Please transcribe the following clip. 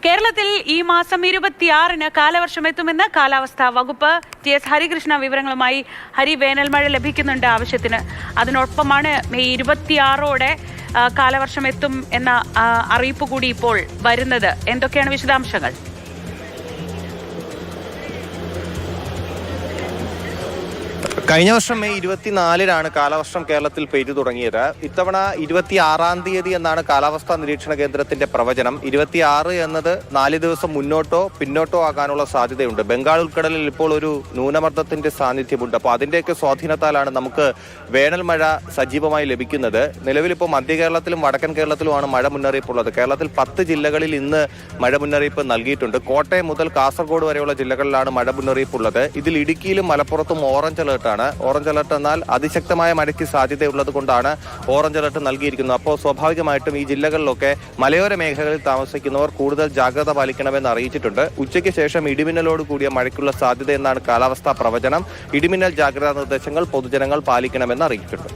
കേരളത്തിൽ ഈ മാസം 26-ന് കാലവർഷം എത്തുമെന്ന് കാലാവസ്ഥാ വകുപ്പ്. ടി.എസ്. ഹരികൃഷ്ണ വിവരങ്ങളുമായി. ഹരി, വേനൽ മഴ ലഭിക്കുന്നുണ്ട് ആവശ്യത്തിന്. അതിനൊപ്പമാണ് മെയ് 26-ഓടെ കാലവർഷം എത്തും എന്ന അറിയിപ്പ് കൂടി ഇപ്പോൾ വരുന്നത്. എന്തൊക്കെയാണ് വിശദാംശങ്ങൾ? കഴിഞ്ഞ വർഷം മെയ് 24-നാണ് കാലവർഷം കേരളത്തിൽ പെയ്തു തുടങ്ങിയത്. ഇത്തവണ 26-ാം തീയതി എന്നാണ് കാലാവസ്ഥാ നിരീക്ഷണ കേന്ദ്രത്തിന്റെ പ്രവചനം. 26 എന്നത് 4 ദിവസം മുന്നോട്ടോ പിന്നോട്ടോ ആകാനുള്ള സാധ്യതയുണ്ട്. ബംഗാൾ ഉൾക്കടലിൽ ഇപ്പോൾ ഒരു ന്യൂനമർദ്ദത്തിന്റെ സാന്നിധ്യമുണ്ട്. അപ്പോൾ അതിന്റെയൊക്കെ സ്വാധീനത്താലാണ് നമുക്ക് വേനൽ മഴ സജീവമായി ലഭിക്കുന്നത്. നിലവിലിപ്പോൾ മധ്യ കേരളത്തിലും വടക്കൻ കേരളത്തിലുമാണ് മഴ മുന്നറിയിപ്പുള്ളത്. കേരളത്തിൽ 10 ജില്ലകളിൽ ഇന്ന് മഴ മുന്നറിയിപ്പ് നൽകിയിട്ടുണ്ട്. കോട്ടയം മുതൽ കാസർഗോഡ് വരെയുള്ള ജില്ലകളിലാണ് മഴ മുന്നറിയിപ്പുള്ളത്. ഇതിൽ ഇടുക്കിയിലും മലപ്പുറത്തും ഓറഞ്ച് അലേർട്ടാണ്. ഓറഞ്ച് അലർട്ട് എന്നാൽ അതിശക്തമായ മഴയ്ക്ക് സാധ്യതയുള്ളത് കൊണ്ടാണ് ഓറഞ്ച് അലർട്ട് നൽകിയിരിക്കുന്നത്. അപ്പോൾ സ്വാഭാവികമായിട്ടും ഈ ജില്ലകളിലൊക്കെ മലയോര മേഖലകളിൽ താമസിക്കുന്നവർ കൂടുതൽ ജാഗ്രത പാലിക്കണമെന്ന് അറിയിച്ചിട്ടുണ്ട്. ഉച്ചയ്ക്ക് ശേഷം ഇടിമിന്നലോട് കൂടിയ മഴയ്ക്കുള്ള സാധ്യത എന്നാണ് കാലാവസ്ഥാ പ്രവചനം. ഇടിമിന്നൽ ജാഗ്രതാ നിർദ്ദേശങ്ങൾ പൊതുജനങ്ങൾ പാലിക്കണമെന്ന് അറിയിച്ചിട്ടുണ്ട്.